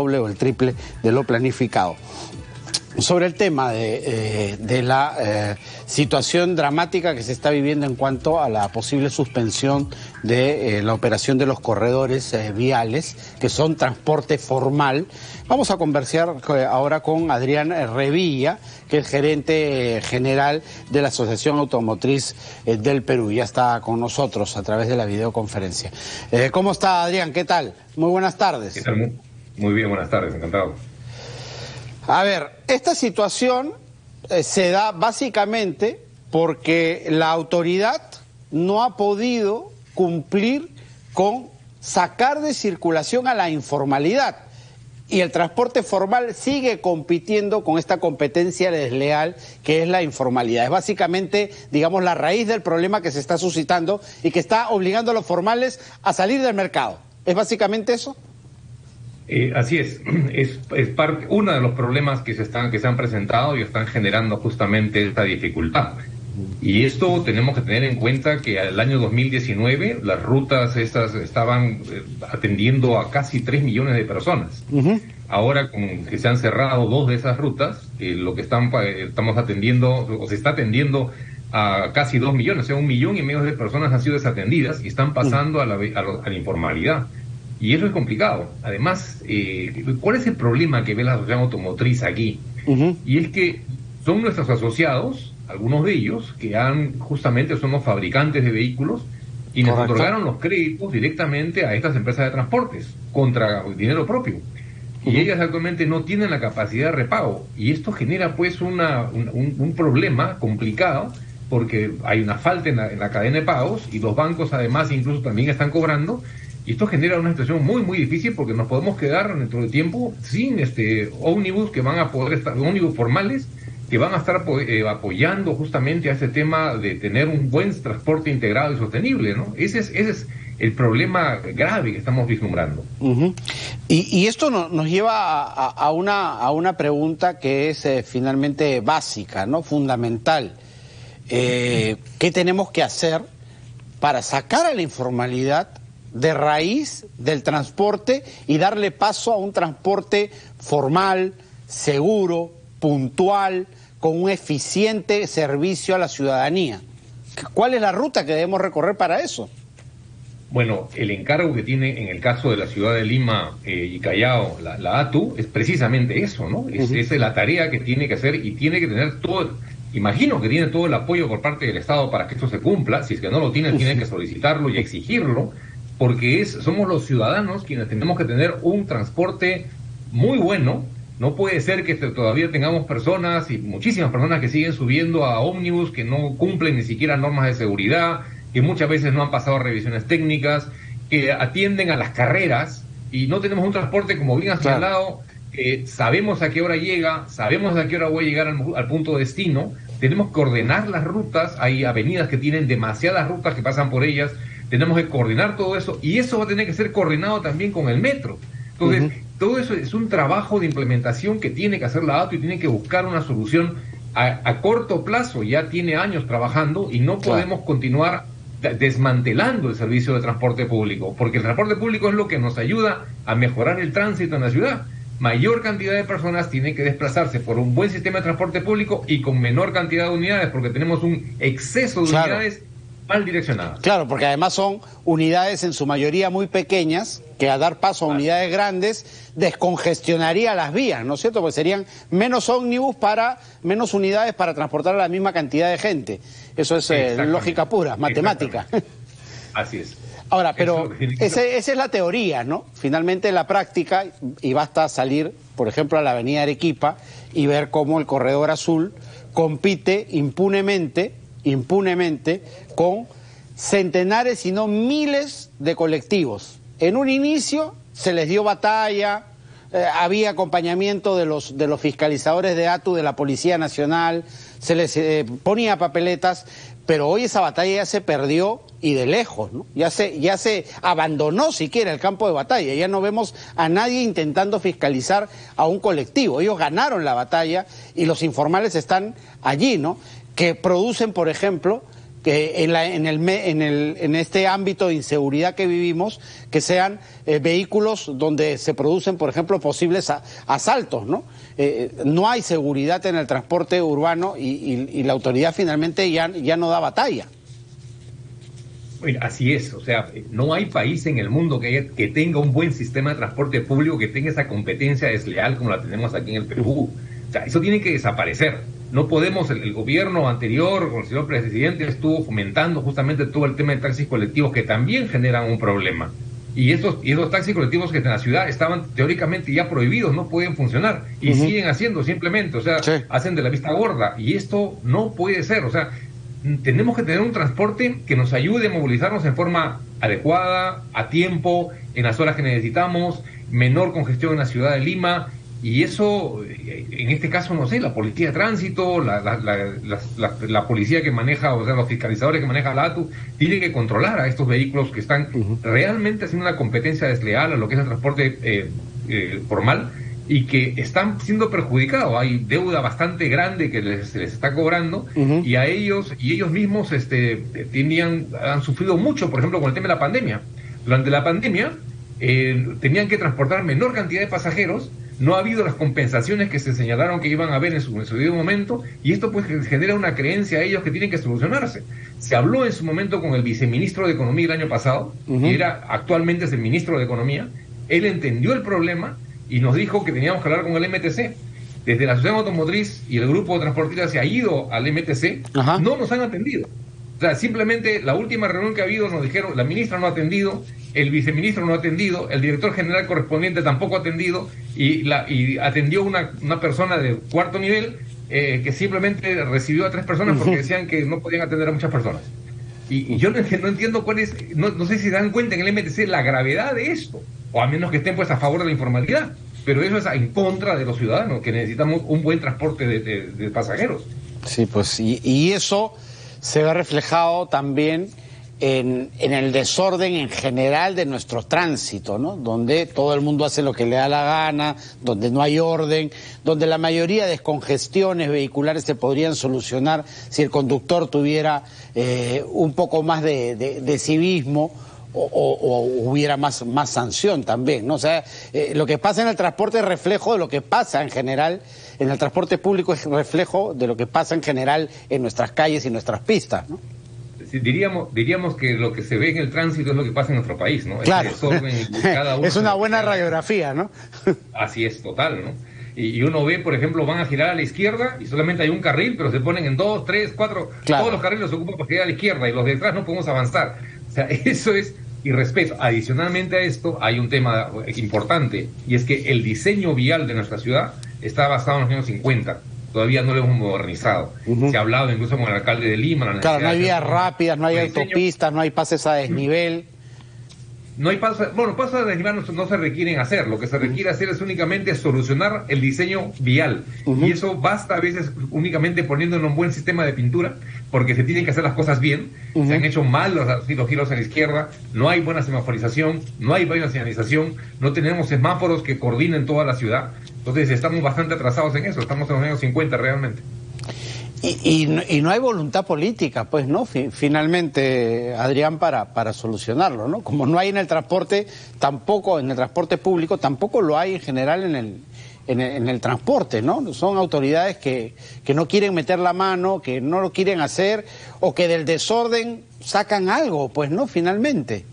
doble o el triple de lo planificado. Sobre el tema de la situación dramática que se está viviendo en cuanto a la posible suspensión de la operación de los corredores viales, que son transporte formal, vamos a conversar ahora con Adrián Revilla, que es gerente general de la Asociación Automotriz del Perú. Ya está con nosotros a través de la videoconferencia. ¿Cómo está, Adrián? ¿Qué tal? Muy buenas tardes. ¿Qué tal? Muy bien, buenas tardes, encantado. A ver, esta situación se da básicamente porque la autoridad no ha podido cumplir con sacar de circulación a la informalidad, y el transporte formal sigue compitiendo con esta competencia desleal que es la informalidad. Es básicamente, digamos, la raíz del problema que se está suscitando y que está obligando a los formales a salir del mercado. ¿Es básicamente eso? Así es uno de los problemas que se han presentado y están generando justamente esta dificultad. Y esto tenemos que tener en cuenta que el año 2019 las rutas estas estaban atendiendo a casi 3 millones de personas. Ahora con que se han cerrado 2 de esas rutas, lo que estamos atendiendo, o se está atendiendo a casi 2 millones, o sea, 1,5 millones de personas han sido desatendidas y están pasando a la informalidad. Y eso es complicado. Además, ¿cuál es el problema que ve la Asociación Automotriz aquí? Y es que son nuestros asociados, algunos de ellos, que justamente son los fabricantes de vehículos y nos otorgaron los créditos directamente a estas empresas de transportes contra dinero propio. Y ellas actualmente no tienen la capacidad de repago. Y esto genera pues un problema complicado, porque hay una falta en la cadena de pagos y los bancos además incluso también están cobrando. Y esto genera una situación muy, muy difícil, porque nos podemos quedar dentro de tiempo sin ómnibus que van a poder estar, ómnibus formales que van a estar apoyando justamente a ese tema de tener un buen transporte integrado y sostenible, ¿no? Ese es el problema grave que estamos vislumbrando. Y esto nos lleva a una pregunta que es finalmente básica, ¿no? Fundamental. ¿Qué tenemos que hacer para sacar a la informalidad de raíz del transporte y darle paso a un transporte formal, seguro, puntual, con un eficiente servicio a la ciudadanía? ¿Cuál es la ruta que debemos recorrer para eso? Bueno, el encargo que tiene en el caso de la ciudad de Lima y Callao, la ATU, es precisamente eso, ¿no? Es la tarea que tiene que hacer, y tiene que tener imagino que tiene todo el apoyo por parte del Estado para que esto se cumpla. Si es que no lo tiene, tiene que solicitarlo y exigirlo, porque somos los ciudadanos quienes tenemos que tener un transporte muy bueno. No puede ser que todavía tengamos personas, y muchísimas personas, que siguen subiendo a ómnibus que no cumplen ni siquiera normas de seguridad, que muchas veces no han pasado revisiones técnicas, que atienden a las carreras, y no tenemos un transporte, como bien has señalado, sabemos a qué hora llega, sabemos a qué hora voy a llegar al punto de destino. Tenemos que ordenar las rutas, hay avenidas que tienen demasiadas rutas que pasan por ellas, tenemos que coordinar todo eso, y eso va a tener que ser coordinado también con el metro. Entonces, todo eso es un trabajo de implementación que tiene que hacer la ATU, y tiene que buscar una solución a corto plazo. Ya tiene años trabajando, y no podemos continuar desmantelando el servicio de transporte público, porque el transporte público es lo que nos ayuda a mejorar el tránsito en la ciudad. Mayor cantidad de personas tienen que desplazarse por un buen sistema de transporte público y con menor cantidad de unidades, porque tenemos un exceso de unidades mal direccionadas. Claro, porque además son unidades en su mayoría muy pequeñas, que a dar paso a unidades grandes descongestionaría las vías, ¿no es cierto? Porque serían menos ómnibus menos unidades para transportar a la misma cantidad de gente. Eso es lógica pura, matemática. Así es. Ahora, pero esa es la teoría, ¿no? Finalmente, la práctica, y basta salir, por ejemplo, a la avenida Arequipa y ver cómo el Corredor Azul compite impunemente con centenares, si no miles, de colectivos. En un inicio se les dio batalla, había acompañamiento de los fiscalizadores de ATU, de la Policía Nacional, se les ponía papeletas, pero hoy esa batalla ya se perdió, y de lejos, ¿no? Ya se abandonó siquiera el campo de batalla, ya no vemos a nadie intentando fiscalizar a un colectivo. Ellos ganaron la batalla y los informales están allí, ¿no? Que producen, por ejemplo, que en este ámbito de inseguridad que vivimos, que sean vehículos donde se producen, por ejemplo, posibles asaltos, ¿no? No hay seguridad en el transporte urbano y la autoridad finalmente ya no da batalla. Bueno, así es, o sea, no hay país en el mundo que tenga un buen sistema de transporte público, que tenga esa competencia desleal como la tenemos aquí en el Perú. O sea, eso tiene que desaparecer. No podemos, el gobierno anterior, con el señor presidente, estuvo fomentando justamente todo el tema de taxis colectivos, que también generan un problema. Y esos taxis colectivos que en la ciudad estaban teóricamente ya prohibidos, no pueden funcionar, y siguen haciendo simplemente, o sea, hacen de la vista gorda, y esto no puede ser. O sea, tenemos que tener un transporte que nos ayude a movilizarnos en forma adecuada, a tiempo, en las horas que necesitamos, menor congestión en la ciudad de Lima. Y eso, en este caso, no sé, la policía de tránsito, la policía que maneja, o sea, los fiscalizadores que maneja la ATU, tienen que controlar a estos vehículos que están realmente haciendo una competencia desleal a lo que es el transporte formal, y que están siendo perjudicados. Hay deuda bastante grande que se les está cobrando, y a ellos mismos han sufrido mucho, por ejemplo, con el tema de la pandemia. Durante la pandemia tenían que transportar menor cantidad de pasajeros. No ha habido las compensaciones que se señalaron que iban a haber en su debido momento, y esto pues genera una creencia a ellos que tienen que solucionarse. Se habló en su momento con el viceministro de Economía el año pasado, que actualmente es el ministro de Economía. Él entendió el problema y nos dijo que teníamos que hablar con el MTC. Desde la Asociación Automotriz y el grupo de transportistas se ha ido al MTC, no nos han atendido. O sea, simplemente la última reunión que ha habido nos dijeron, la ministra no ha atendido, el viceministro no ha atendido, el director general correspondiente tampoco ha atendido, y atendió una persona de cuarto nivel que simplemente recibió a 3 personas porque decían que no podían atender a muchas personas. Y yo no entiendo cuál es, no sé si dan cuenta en el MTC la gravedad de esto, o a menos que estén pues a favor de la informalidad, pero eso es en contra de los ciudadanos, que necesitamos un buen transporte de pasajeros. Sí, pues, y eso se ve reflejado también en el desorden en general de nuestro tránsito, ¿no? Donde todo el mundo hace lo que le da la gana, donde no hay orden, donde la mayoría de descongestiones vehiculares se podrían solucionar si el conductor tuviera un poco más de civismo o hubiera más sanción también, ¿no? O sea, lo que pasa en el transporte es reflejo de lo que pasa en general. En el transporte público es reflejo de lo que pasa en general en nuestras calles y nuestras pistas, ¿no? Sí, diríamos que lo que se ve en el tránsito es lo que pasa en nuestro país, ¿no? Claro. Cada uno es una buena radiografía, ¿no? Así es, total, ¿no? Y uno ve, por ejemplo, van a girar a la izquierda y solamente hay un carril, pero se ponen en 2, 3, 4, claro. Todos los carriles se ocupan para girar a la izquierda y los de detrás no podemos avanzar. O sea, eso es irrespeto. Adicionalmente a esto, hay un tema importante, y es que el diseño vial de nuestra ciudad está basado en los años 50. Todavía no lo hemos modernizado. Se ha hablado incluso con el alcalde de Lima. Claro, no hay vías rápidas, no hay autopistas, no hay pases a desnivel. No hay pasos a desnivel no se requieren hacer. Lo que se requiere hacer es únicamente solucionar el diseño vial. Y eso basta a veces únicamente poniendo un buen sistema de pintura, porque se tienen que hacer las cosas bien. Se han hecho mal los giros a la izquierda, no hay buena semaforización, no hay buena señalización, no tenemos semáforos que coordinen toda la ciudad. Entonces estamos bastante atrasados en eso, estamos en los años 50 realmente. Y no hay voluntad política, pues, ¿no? Finalmente, Adrián, para solucionarlo, ¿no? Como no hay en el transporte, tampoco en el transporte público, tampoco lo hay en general en el transporte, ¿no? Son autoridades que no quieren meter la mano, que no lo quieren hacer, o que del desorden sacan algo, pues, ¿no? Finalmente.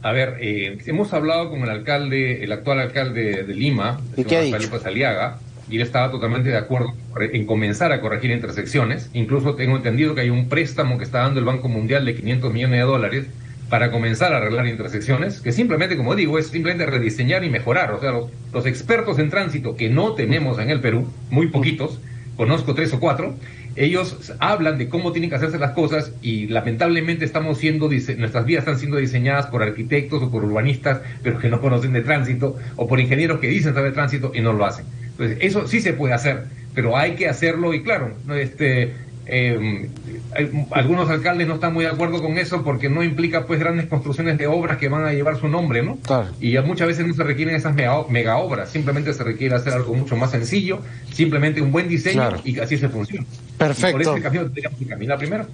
A ver, hemos hablado con el actual alcalde de Lima, ¿Y qué ha dicho? Felipe Aliaga, y él estaba totalmente de acuerdo en comenzar a corregir intersecciones. Incluso tengo entendido que hay un préstamo que está dando el Banco Mundial de $500 millones para comenzar a arreglar intersecciones, que simplemente, como digo, es simplemente rediseñar y mejorar. O sea, los expertos en tránsito que no tenemos en el Perú, muy poquitos, conozco 3 o 4, ellos hablan de cómo tienen que hacerse las cosas, y lamentablemente nuestras vías están siendo diseñadas por arquitectos o por urbanistas, pero que no conocen de tránsito, o por ingenieros que dicen saber tránsito y no lo hacen. Entonces, eso sí se puede hacer, pero hay que hacerlo, y claro, algunos alcaldes no están muy de acuerdo con eso porque no implica pues grandes construcciones de obras que van a llevar su nombre, ¿no? Claro. Y muchas veces no se requieren esas mega obras, simplemente se requiere hacer algo mucho más sencillo, simplemente un buen diseño, claro, y así se funciona. Perfecto. Y por ese camino tendríamos que caminar primero.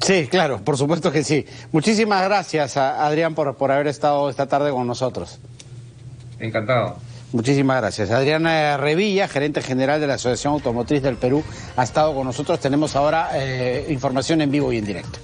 Sí, claro, por supuesto que sí. Muchísimas gracias, Adrián, por haber estado esta tarde con nosotros. Encantado. Muchísimas gracias. Adrián Revilla, gerente general de la Asociación Automotriz del Perú, ha estado con nosotros. Tenemos ahora información en vivo y en directo.